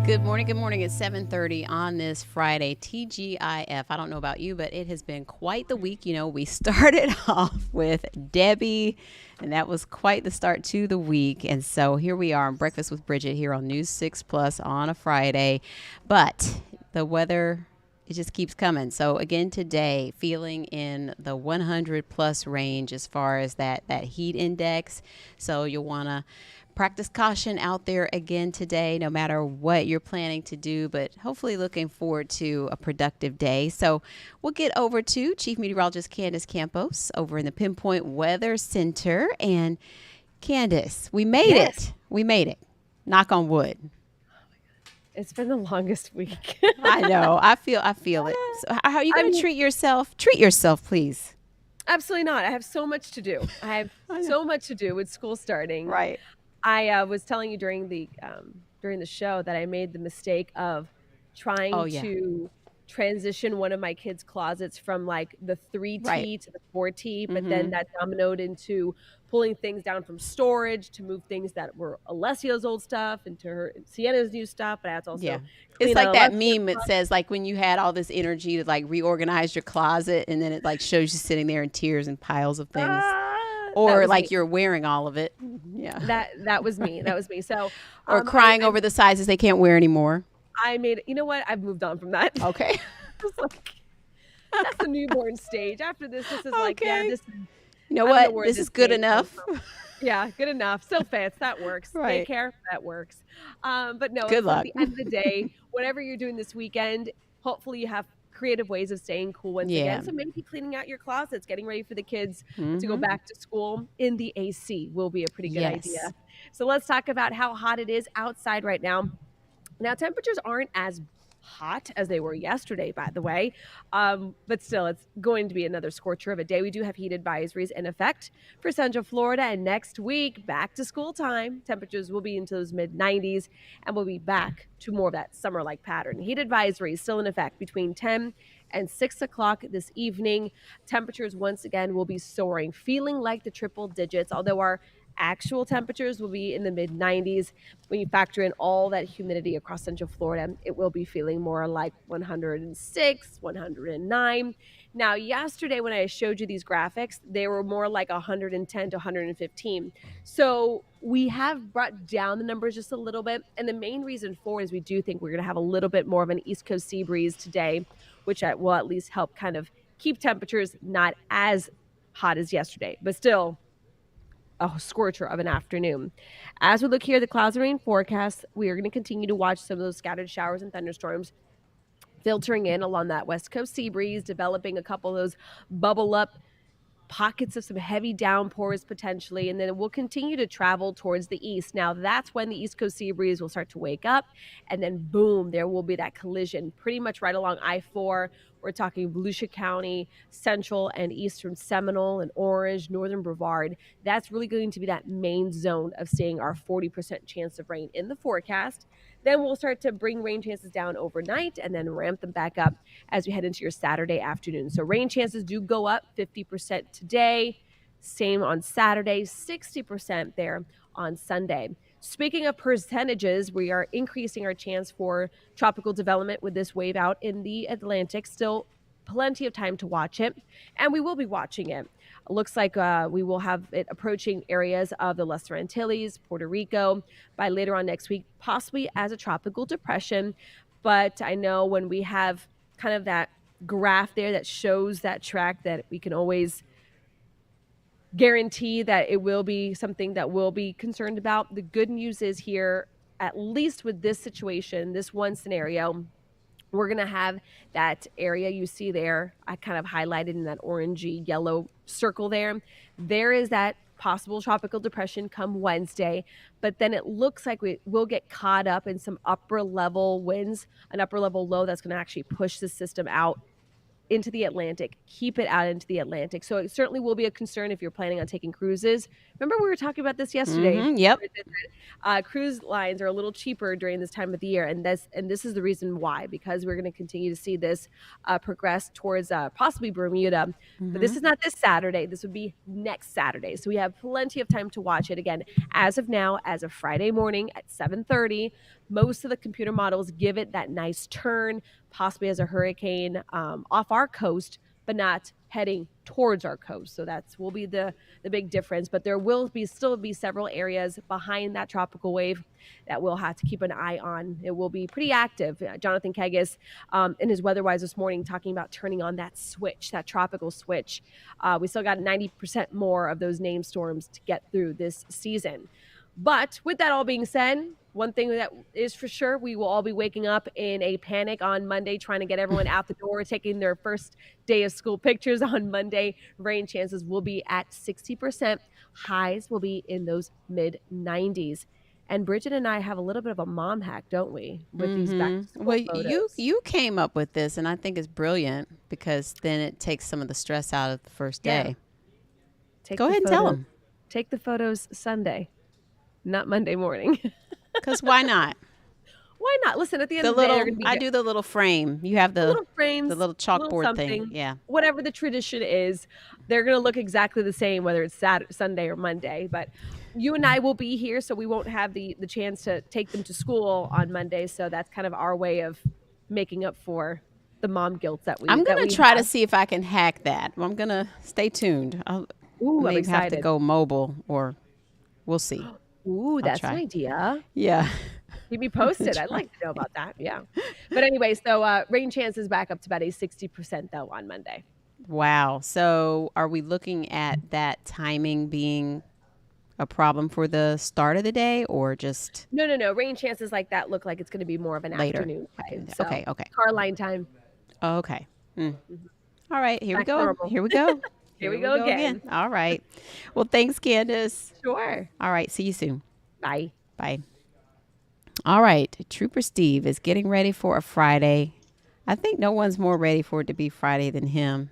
Good morning. Good morning. It's 7:30 on this Friday. TGIF. I don't know about you, but it has been quite the week. You know, we started off with Debbie, and that was quite the start to the week. And so here we are on Breakfast with Bridgett here on News 6 Plus on a Friday. But the weather, it just keeps coming. So again today, feeling in the 100 plus range as far as that heat index. So you'll want to practice caution out there again today, no matter what you're planning to do, but hopefully looking forward to a productive day. So we'll get over to Chief Meteorologist Candace Campos over in the Pinpoint Weather Center. And Candace, we made Yes. it. We made it. Knock on wood. It's been the longest week. I know. I feel it. So how are you going to treat yourself? Treat yourself, please. Absolutely not. I have so much to do. I have so much to do with school starting. Right. I was telling you during the show that I made the mistake of trying to transition one of my kids' closets from like the 3T to the 4T, but then that dominoed into pulling things down from storage to move things that were Alessia's old stuff into her Sienna's new stuff. But that's also it's like that meme that says like when you had all this energy to like reorganize your closet, and then it like shows you sitting there in tears and piles of things. Or like you're wearing all of it. Yeah. That was me. That was me. So or crying over the sizes they can't wear anymore. I made, you know what? I've moved on from that. Okay. That's the newborn stage. After this is like, this is, you know what? This is good enough. Yeah, good enough. Still fits. That works. Right. Daycare, that works. But no, good luck. At the end of the day, whatever you're doing this weekend, hopefully you have creative ways of staying cool once again. So maybe cleaning out your closets, getting ready for the kids to go back to school in the AC will be a pretty good idea. So let's talk about how hot it is outside right now. Now, temperatures aren't as hot as they were yesterday, by the way, but still, it's going to be another scorcher of a day. We do have heat advisories in effect for Central Florida, and next week, back to school time, temperatures will be into those mid-90s, and we'll be back to more of that summer-like pattern. Heat advisories still in effect between 10 and 6 o'clock this evening. Temperatures, once again, will be soaring, feeling like the triple digits, although our actual temperatures will be in the mid-90s. When you factor in all that humidity across Central Florida, it will be feeling more like 106, 109. Now, yesterday when I showed you these graphics, they were more like 110 to 115. So we have brought down the numbers just a little bit. And the main reason for it is we do think we're going to have a little bit more of an East Coast sea breeze today, which will at least help kind of keep temperatures not as hot as yesterday, but still a scorcher of an afternoon. As we look here at the clouds and rain forecast, we are going to continue to watch some of those scattered showers and thunderstorms filtering in along that west coast sea breeze, developing a couple of those bubble up pockets of some heavy downpours potentially, and then it will continue to travel towards the east. Now that's when the East Coast sea breeze will start to wake up, and then boom, there will be that collision pretty much right along I-4. We're talking Volusia County, Central and Eastern Seminole and Orange, Northern Brevard. That's really going to be that main zone of seeing our 40% chance of rain in the forecast. Then we'll start to bring rain chances down overnight and then ramp them back up as we head into your Saturday afternoon. So rain chances do go up 50% today. Same on Saturday, 60% there on Sunday. Speaking of percentages, we are increasing our chance for tropical development with this wave out in the Atlantic. Still plenty of time to watch it, and we will be watching it. It looks like we will have it approaching areas of the Lesser Antilles, Puerto Rico by later on next week, possibly as a tropical depression. But I know when we have kind of that graph there that shows that track, that we can always guarantee that it will be something that we'll be concerned about. The good news is here, at least with this situation, this one scenario, we're going to have that area you see there. I kind of highlighted in that orangey yellow circle there. There is that possible tropical depression come Wednesday, but then it looks like we will get caught up in some upper level winds, an upper level low that's going to actually push the system out into the Atlantic, keep it out into the Atlantic. So it certainly will be a concern if you're planning on taking cruises. Remember, we were talking about this yesterday. Yep. Cruise lines are a little cheaper during this time of the year, and this is the reason why, because we're going to continue to see this progress towards possibly Bermuda. But this is not this Saturday. This would be next Saturday. So we have plenty of time to watch it. Again, as of now, as of Friday morning at 7:30, most of the computer models give it that nice turn, possibly as a hurricane off our coast, but not heading towards our coast. So that's will be the big difference. But there will be still be several areas behind that tropical wave that we'll have to keep an eye on. It will be pretty active. Jonathan Kegas in his WeatherWise this morning talking about turning on that switch, that tropical switch. We still got 90% more of those named storms to get through this season. But with that all being said, one thing that is for sure, we will all be waking up in a panic on Monday, trying to get everyone out the door, taking their first day of school pictures on Monday. Rain chances will be at 60%. Highs will be in those mid 90s. And Bridget and I have a little bit of a mom hack, don't we, with these back to school Well, photos? you came up with this, and I think it's brilliant because then it takes some of the stress out of the first Yeah. day. Take Go the ahead and tell photos. them. Take the photos Sunday, not Monday morning. Because why not? Why not? Listen, at the end The of the day, they're little, going to be I do the little frame. You have the the little frames, little little chalkboard thing. something, Yeah. whatever the tradition is. They're going to look exactly the same, whether it's Saturday, Sunday, or Monday. But you and I will be here, so we won't have the chance to take them to school on Monday. So that's kind of our way of making up for the mom guilt that I'm we going to try to have. see if I can hack that. I'm going to stay tuned. I'll Ooh, I'm maybe have to excited. go mobile, or we'll see. Ooh, I'll that's an try. idea. Yeah. Keep me posted. I'd like to know about that. Yeah. But anyway, so rain chances back up to about a 60% though on Monday. Wow. So are we looking at that timing being a problem for the start of the day, or just No. Rain chances like that look like it's going to be more of an later? afternoon time. So Okay. Okay. car line time. Okay. Mhm. All right. Here we Back to go. normal. Here we go. Here we go again. All right. Well, thanks, Candace. Sure. All right. See you soon. Bye. Bye. All right. Trooper Steve is getting ready for a Friday. I think no one's more ready for it to be Friday than him.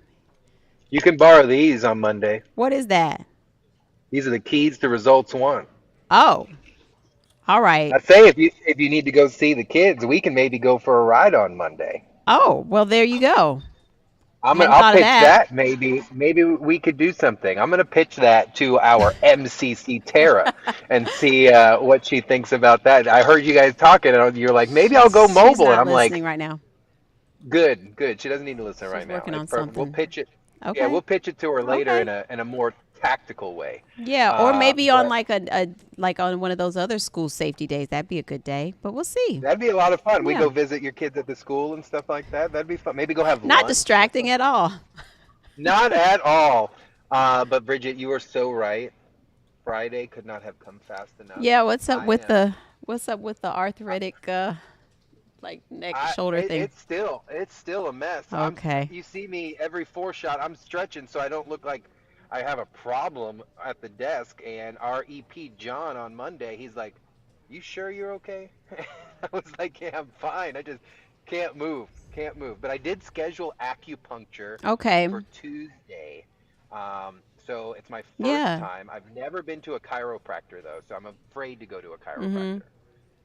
You can borrow these on Monday. What is that? These are the keys to results one. Oh, all right. I say if you need to go see the kids, we can maybe go for a ride on Monday. Oh, well, there you go. Hadn't I'll thought of pitch that. that. Maybe we could do something. I'm gonna pitch that to our MCC Tara and see what she thinks about that. I heard you guys talking, and you're like, maybe I'll go She's mobile, and not I'm like, listening right now. good. She doesn't need to listen She's right now. working on We'll something. pitch it. Yeah, Okay. we'll pitch it to her later Okay. in a more tactical way. Yeah, or maybe on But like a like on one of those other school safety days. That'd be a good day. But we'll see. that'd be a lot of fun. We Yeah. go visit your kids at the school and stuff like that. That'd be fun. Maybe go have Not lunch or distracting something. at all. Not at all. But Bridget, you are so right. Friday could not have come fast enough. Yeah, what's up I with am. the arthritic like neck shoulder thing? It's still a mess. Okay. You see me every four shot. I'm stretching so I don't look like I have a problem at the desk. And our EP John on Monday, he's like, "You sure you're okay?" I was like, "Yeah, I'm fine. I just can't move. Can't move." But I did schedule acupuncture Okay. for Tuesday. So it's my first Yeah. time. I've never been to a chiropractor though, so I'm afraid to go to a Mhm. chiropractor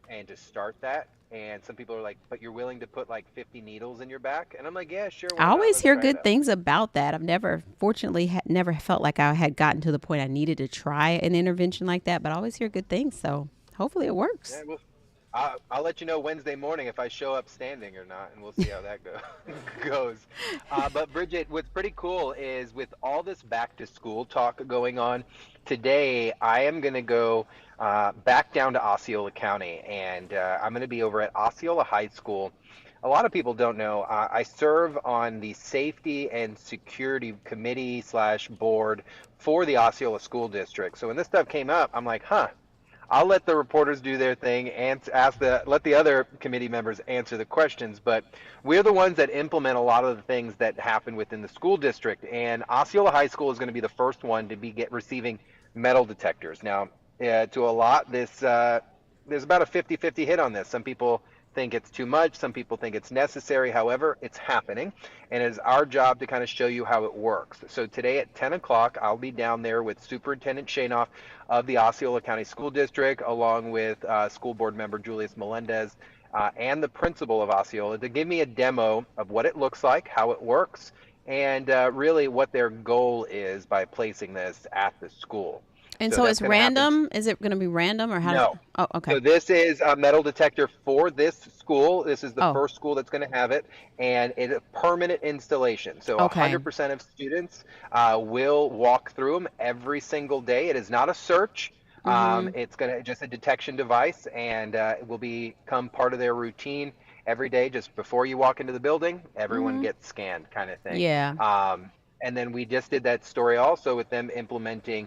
and to start that. And some people are like, "But you're willing to put like 50 needles in your back?" And I'm like, "Yeah, sure, I why not? always Let's hear try it good out." things about that. I've never, fortunately, never felt like I had gotten to the point I needed to try an intervention like that. But I always hear good things, so hopefully it Yeah, works. well, I'll let you know Wednesday morning if I show up standing or not, and we'll see how that goes. But Bridget, what's pretty cool is with all this back to school talk going on today, I am going to go back down to Osceola County, and I'm going to be over at Osceola High School. A lot of people don't know I serve on the safety and security committee slash board for the Osceola School District. So when this stuff came up, I'm like, huh. I'll let the reporters do their thing and let the other committee members answer the questions. But we're the ones that implement a lot of the things that happen within the school district. And Osceola High School is going to be the first one to be receiving metal detectors. Now, to a lot, there's about a 50-50 hit on this. Some people think it's too much. Some people think it's necessary. However, it's happening, and it is our job to kind of show you how it works. So today at 10 o'clock, I'll be down there with Superintendent Shanoff of the Osceola County School District, along with School Board Member Julius Melendez and the principal of Osceola, to give me a demo of what it looks like, how it works, and really what their goal is by placing this at the school. And So so that's it's going to happen. random? Is it going to be random or how does? No. Oh, okay. So this is a metal detector for this school. This is the Oh, first school that's going to have it, and it's a permanent installation. So okay. 100% of students will walk through them every single day. It is not a search. Mm-hmm. It's going to just a detection device, and it will become part of their routine every day. Just before you walk into the building, everyone Mm-hmm. gets scanned, kind of thing. Yeah. And then we just did that story also with them implementing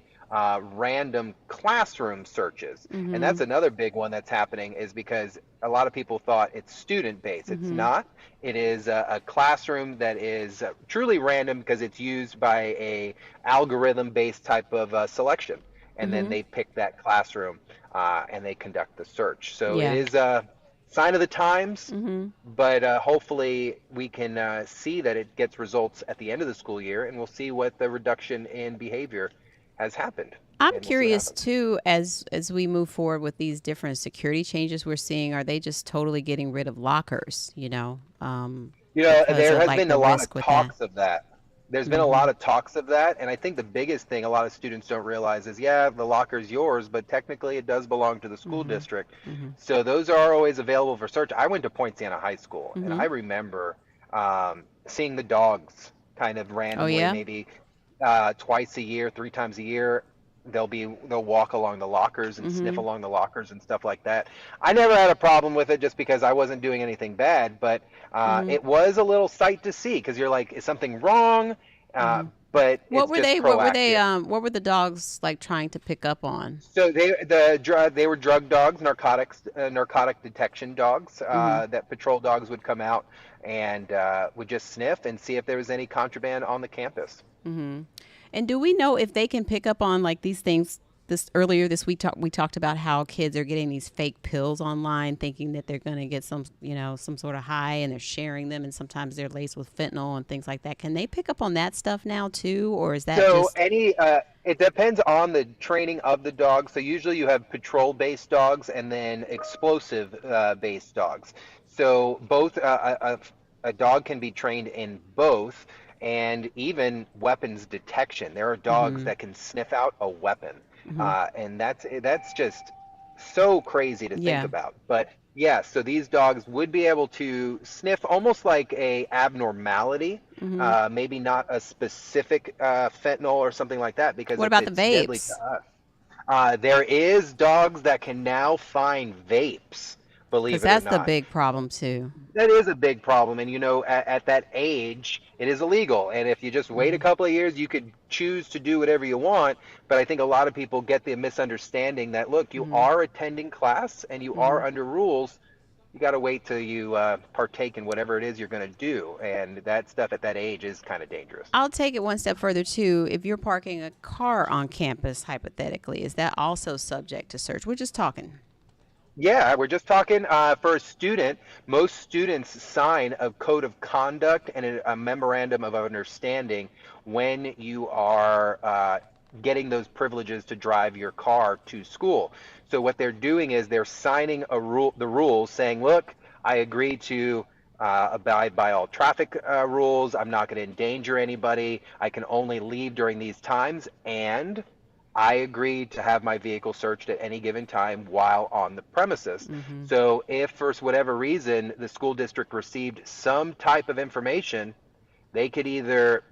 random classroom searches. And Mm-hmm. that's another big one that's happening is because a lot of people thought it's student based. It's Mm-hmm. not. It is a classroom that is truly random because it's used by a algorithm based type of selection. And then Mm-hmm. they pick that classroom and they conduct the search. So it Yeah. is a sign of the times, Mm-hmm. but hopefully we can see that it gets results at the end of the school year, and we'll see what the reduction in behavior has happened, I'm and we'll see what curious happens. too, as we move forward with these different security changes we're seeing, are they just totally getting rid of lockers, You know, because there of has like been the a lot of risk with that? talks of that. There's been a Mm-hmm. lot of talks of that, and I think the biggest thing a lot of students don't realize is, yeah, the locker's yours, but technically it does belong to the school Mm-hmm. district. Mm-hmm. So those are always available for search. I went to Point Santa High School, and Mm-hmm. I remember seeing the dogs kind of Oh randomly, yeah. maybe twice a year, 3 times a year. They'll walk along the lockers and sniff Mm-hmm. along the lockers and stuff like that. I never had a problem with it just because I wasn't doing anything bad, but Mm-hmm. it was a little sight to see because you're like, is something wrong? Uh, Mm-hmm. but What it's were just they? What were they? proactive. What were the dogs like trying to pick up on? So they were drug dogs, narcotic detection dogs. Mm-hmm. That patrol dogs would come out and would just sniff and see if there was any contraband on the campus. Mm-hmm. And do we know if they can pick up on like these things? This earlier this week, we talked about how kids are getting these fake pills online, thinking that they're going to get some sort of high, and they're sharing them, and sometimes they're laced with fentanyl and things like that. Can they pick up on that stuff now too, or is that So just? it depends on the training of the dog. So usually you have patrol-based dogs and then explosive-based dogs. So both a dog can be trained in both, and even weapons detection. There are dogs Mm-hmm. that can sniff out a weapon, Mm-hmm. and that's just so crazy to think Yeah. about. But yeah, so these dogs would be able to sniff almost like a abnormality, Mm-hmm. maybe not a specific fentanyl or something like that, because What if about the it's deadly to vapes? us. There is dogs that can now find vapes, Because believe it or that's the not. big problem too. That is a big problem, and at that age, it is illegal. And if you just wait a Mm-hmm. couple of years, you could choose to do whatever you want. But I think a lot of people get the misunderstanding that, look, you Mm-hmm. are attending class and you Mm-hmm. are under rules. You got to wait till you partake in whatever it is you're going to do, and that stuff at that age is kind of dangerous. I'll take it one step further too. If you're parking a car on campus, hypothetically, is that also subject to search? We're just talking. Yeah, we're just talking for a student. Most students sign a code of conduct and a memorandum of understanding when you are getting those privileges to drive your car to school. So what they're doing is they're signing the rules, saying, "Look, I agree to abide by all traffic rules. I'm not going to endanger anybody. I can only leave during these times, and I agreed to have my vehicle searched at any given time while on the premises." Mm-hmm. So if for whatever reason the school district received some type of information, they could either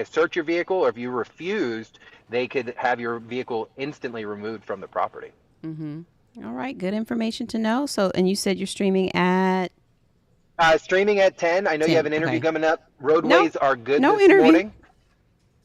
search your vehicle, or if you refused, they could have your vehicle instantly removed from the property. Mm-hmm. All right, good information to know. So, and you said you're streaming at Streaming at 10. I know you have 10. an interview Okay. coming up. No, Roadways are good no this interview. morning.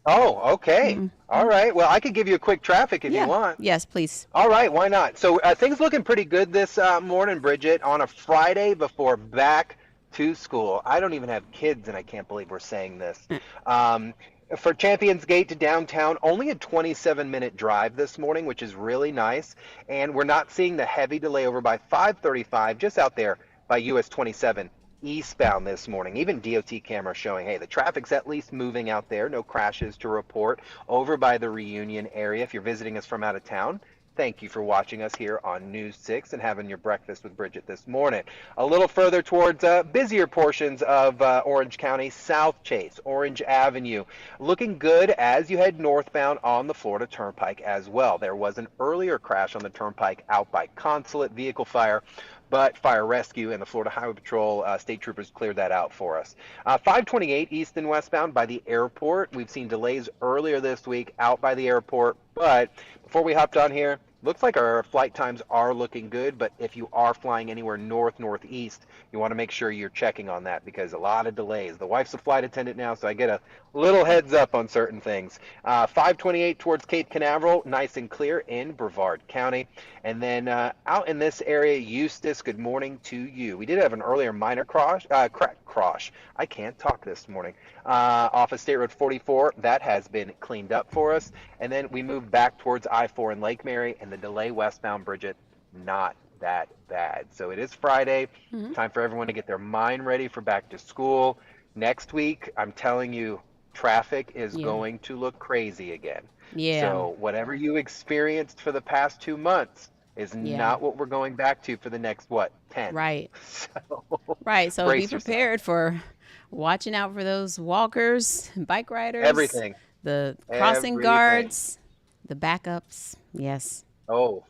Oh, okay. All Mm-hmm. right. Well, I could give you a quick traffic if you Yeah. want. Yes, please. All right, why not? So things looking pretty good this morning, Bridget, on a Friday before back to school. I don't even have kids, and I can't believe we're saying this. Um, for Champions Gate to downtown, only a 27-minute drive this morning, which is really nice. And we're not seeing the heavy delay over by 535, just out there by US 27 eastbound this morning. Even DOT camera showing, hey, the traffic's at least moving out there. No crashes to report over by the Reunion area. If you're visiting us from out of town, thank you for watching us here on News 6 and having your breakfast with Bridgett this morning. A little further towards busier portions of Orange County, South Chase, Orange Avenue, looking good as you head northbound on the Florida Turnpike as well. There was an earlier crash on the Turnpike out by Consulate, vehicle fire, but fire rescue and the Florida Highway Patrol state troopers cleared that out for us. 528 east and westbound by the airport. We've seen delays earlier this week out by the airport, but before we hopped on here, looks like our flight times are looking good, but if you are flying anywhere northeast, you want to make sure you're checking on that because a lot of delays. The wife's a flight attendant now, so I get a little heads up on certain things. 528 towards Cape Canaveral, nice and clear in Brevard County. And then out in this area, Eustis, good morning to you. We did have an earlier minor crash. I can't talk this morning. Off of State Road 44, that has been cleaned up for us. And then we moved back towards I-4 in Lake Mary, and the delay westbound, Bridgett, not that bad. So it is Friday. Time for everyone to get their mind ready for back to school. Next week, I'm telling you, traffic is going to look crazy again. So whatever you experienced for the past 2 months is not what we're going back to for the next, 10. Right. So be brace prepared for watching out for those walkers, bike riders, everything, the crossing guards, the backups. Yes. Oh,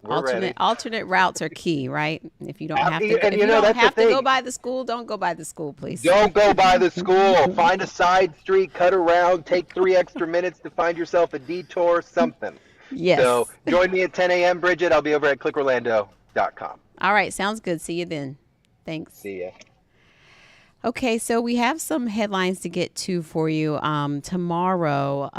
we're ready. Alternate routes are key, right? If you don't have to, And if you don't have to go by the school, don't go by the school, please. Don't go by the school. Find a side street, cut around, take 3 extra minutes to find yourself a detour, something. Yes. So join me at 10 a.m., Bridgett. I'll be over at clickorlando.com. All right. Sounds good. See you then. Thanks. See ya. Okay, so we have some headlines to get to for you. Tomorrow,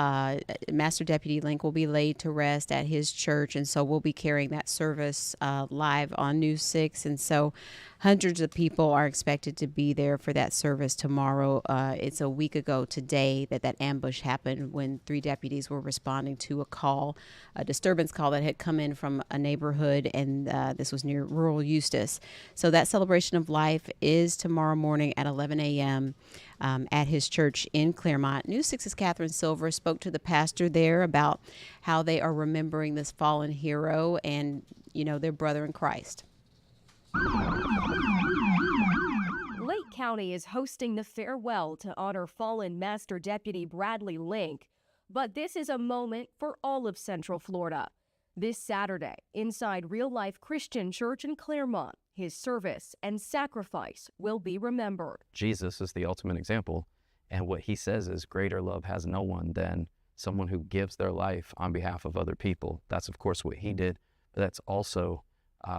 Master Deputy Link will be laid to rest at his church, and so we'll be carrying that service live on News 6. And so hundreds of people are expected to be there for that service tomorrow. It's a week ago today that ambush happened when 3 deputies were responding to a disturbance call that had come in from a neighborhood, and this was near rural Eustis. So that celebration of life is tomorrow morning at 11 a.m. At his church in Claremont. News 6's Catherine Silver spoke to the pastor there about how they are remembering this fallen hero and, their brother in Christ. Lake County is hosting the farewell to honor fallen Master Deputy Bradley Link, but this is a moment for all of Central Florida. This Saturday, inside Real Life Christian Church in Claremont, his service and sacrifice will be remembered. Jesus is the ultimate example, and what he says is greater love has no one than someone who gives their life on behalf of other people. That's, of course, what he did, but that's also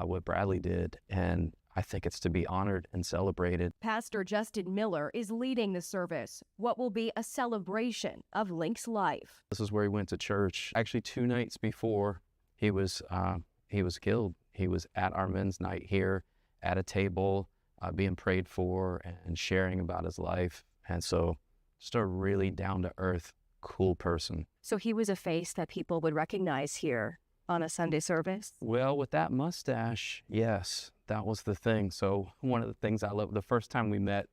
what Bradley did, and I think it's to be honored and celebrated. Pastor Justin Miller is leading the service, what will be a celebration of Link's life. This is where he went to church. Actually, 2 nights before he was killed, he was at our men's night here at a table, being prayed for and sharing about his life. And so just a really down-to-earth, cool person. So he was a face that people would recognize here on a Sunday service? Well, with that mustache, yes, that was the thing. So one of the things I love, the first time we met,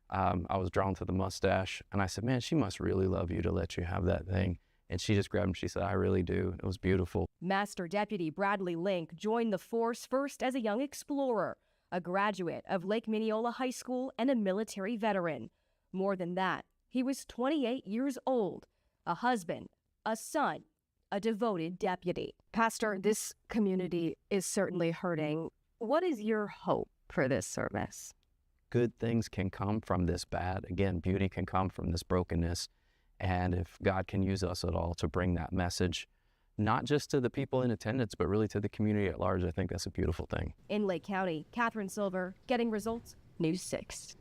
I was drawn to the mustache. And I said, man, she must really love you to let you have that thing. And she just grabbed him. She said, I really do. It was beautiful. Master Deputy Bradley Link joined the force first as a young explorer, a graduate of Lake Mineola High School and a military veteran. More than that, he was 28 years old, a husband, a son, a devoted deputy. Pastor, this community is certainly hurting. What is your hope for this service? Good things can come from this bad. Again, beauty can come from this brokenness. And if God can use us at all to bring that message, not just to the people in attendance, but really to the community at large, I think that's a beautiful thing. In Lake County, Catherine Silver, Getting Results, News 6.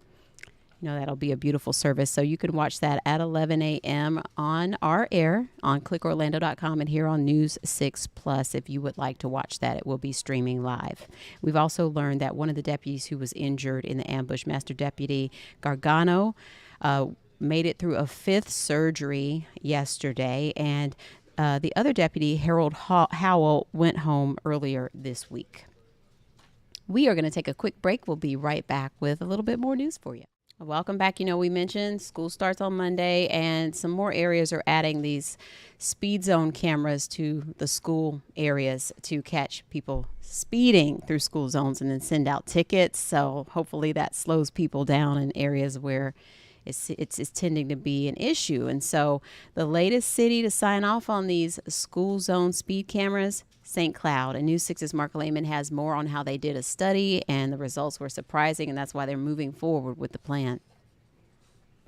That'll be a beautiful service. So you can watch that at 11 a.m. on our air on clickorlando.com and here on News 6 Plus. If you would like to watch that, it will be streaming live. We've also learned that one of the deputies who was injured in the ambush, Master Deputy Gargano, made it through a 5th surgery yesterday, and the other deputy, Harold Howell, went home earlier this week. We are going to take a quick break. We'll be right back with a little bit more news for you. Welcome back. We mentioned school starts on Monday, and some more areas are adding these speed zone cameras to the school areas to catch people speeding through school zones and then send out tickets. So hopefully that slows people down in areas where it's tending to be an issue. And so the latest city to sign off on these school zone speed cameras, St. Cloud. And News 6's Mark Lehman has more on how they did a study, and the results were surprising, and that's why they're moving forward with the plan.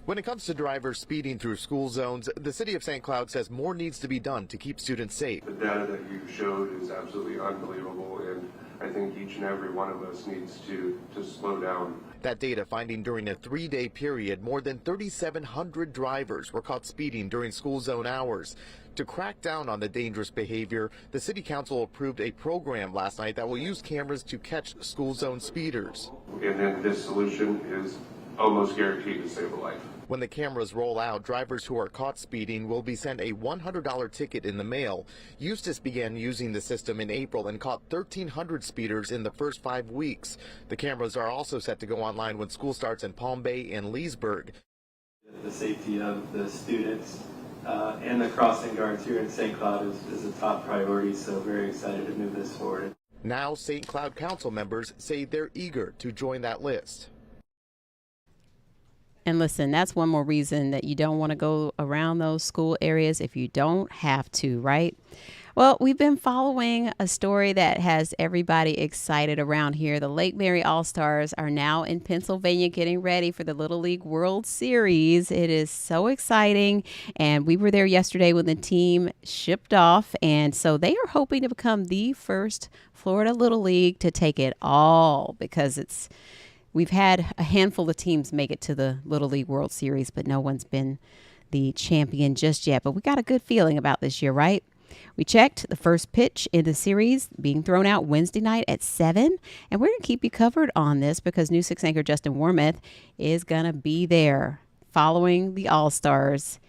When it comes to drivers speeding through school zones, the city of St. Cloud says more needs to be done to keep students safe. The data that you showed is absolutely unbelievable, and I think each and every one of us needs to slow down. That data finding during a 3-day period, more than 3,700 drivers were caught speeding during school zone hours. To crack down on the dangerous behavior, the City Council approved a program last night that will use cameras to catch school zone speeders. And then this solution is almost guaranteed to save a life. When the cameras roll out, drivers who are caught speeding will be sent a $100 ticket in the mail. Eustis began using the system in April and caught 1,300 speeders in the first 5 weeks. The cameras are also set to go online when school starts in Palm Bay and Leesburg. The safety of the students and the crossing guards here in St. Cloud is a top priority, so very excited to move this forward. Now St. Cloud Council members say they're eager to join that list. And listen, that's one more reason that you don't want to go around those school areas if you don't have to, right? Well, we've been following a story that has everybody excited around here. The Lake Mary All-Stars are now in Pennsylvania getting ready for the Little League World Series. It is so exciting. And we were there yesterday when the team shipped off. And so they are hoping to become the first Florida Little League to take it all, because we've had a handful of teams make it to the Little League World Series, but no one's been the champion just yet. But we got a good feeling about this year, right? We checked the first pitch in the series being thrown out Wednesday night at 7. And we're going to keep you covered on this because News 6 anchor Justin Wormuth is going to be there following the All-Stars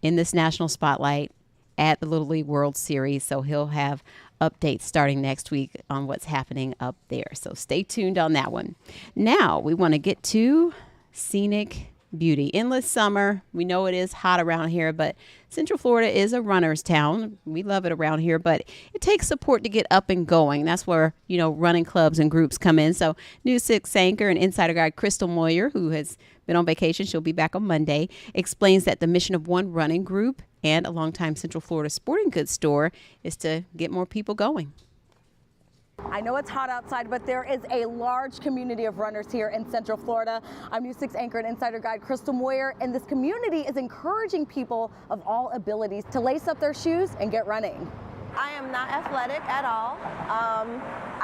in this national spotlight at the Little League World Series. So he'll have updates starting next week on what's happening up there. So stay tuned on that one. Now we want to get to scenic beauty. Endless summer. We know it is hot around here, but Central Florida is a runner's town. We love it around here, but it takes support to get up and going. That's where, running clubs and groups come in. So News 6 anchor and insider guide Crystal Moyer, who has been on vacation, she'll be back on Monday, explains that the mission of one running group and a longtime Central Florida sporting goods store is to get more people going. I know it's hot outside, but there is a large community of runners here in Central Florida. I'm News 6 anchor and insider guide Crystal Moyer, and this community is encouraging people of all abilities to lace up their shoes and get running. I am not athletic at all.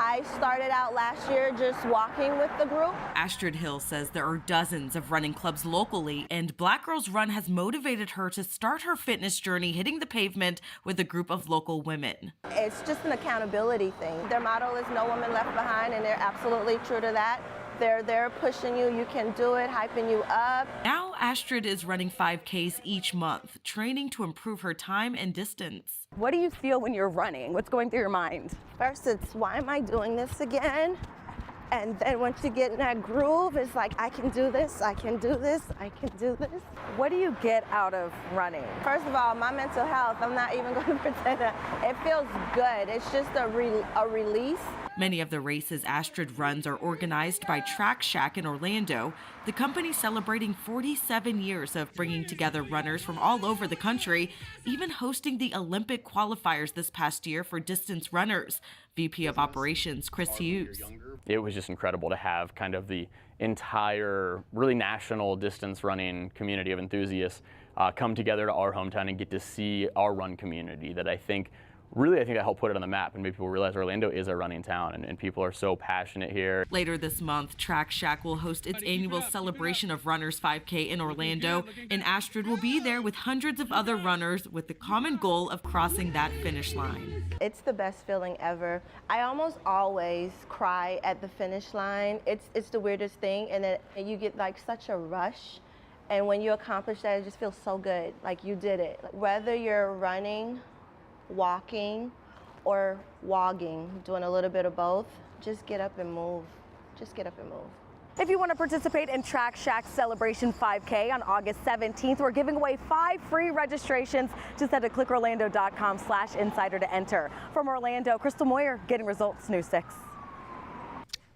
I started out last year just walking with the group. Astrid Hill says there are dozens of running clubs locally, and Black Girls Run has motivated her to start her fitness journey hitting the pavement with a group of local women. It's just an accountability thing. Their motto is no woman left behind, and they're absolutely true to that. They're there pushing you, you can do it, hyping you up. Now Astrid is running 5Ks each month, training to improve her time and distance. What do you feel when you're running? What's going through your mind? First, it's why am I doing this again? And then once you get in that groove, it's like, I can do this, I can do this, I can do this. What do you get out of running? First of all, my mental health, I'm not even going to pretend that. It feels good. It's just a release. Many of the races Astrid runs are organized by Track Shack in Orlando, the company celebrating 47 years of bringing together runners from all over the country, even hosting the Olympic qualifiers this past year for distance runners. VP of Operations Chris Hughes. It was just incredible to have kind of the entire really national distance running community of enthusiasts come together to our hometown and get to see our run community that I think that helped put it on the map and made people realize Orlando is a running town, and people are so passionate here. Later this month, Track Shack will host its annual celebration of Runners 5K in Orlando, and Astrid will be there with hundreds of other runners with the common goal of crossing that finish line. It's the best feeling ever. I almost always cry at the finish line. It's the weirdest thing, and then you get like such a rush. And when you accomplish that, it just feels so good, like you did it. Whether you're running, walking, or wogging, doing a little bit of both, just get up and move. Just get up and move. If you want to participate in Track Shack's Celebration 5K on August 17th, we're giving away 5 free registrations. Just head to clickorlando.com/insider to enter. From Orlando, Crystal Moyer, Getting Results, News 6.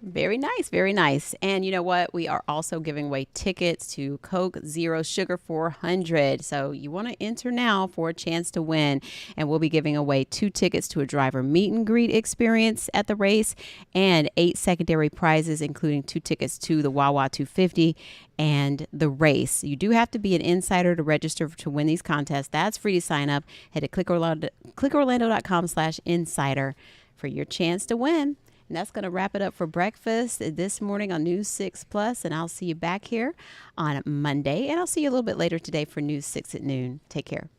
Very nice, very nice. And you know what? We are also giving away tickets to Coke Zero Sugar 400. So you want to enter now for a chance to win. And we'll be giving away 2 tickets to a driver meet and greet experience at the race and 8 secondary prizes, including 2 tickets to the Wawa 250 and the race. You do have to be an insider to register to win these contests. That's free to sign up. Head to clickorlando.com/insider for your chance to win. And that's going to wrap it up for breakfast this morning on News 6 Plus. And I'll see you back here on Monday. And I'll see you a little bit later today for News 6 at noon. Take care.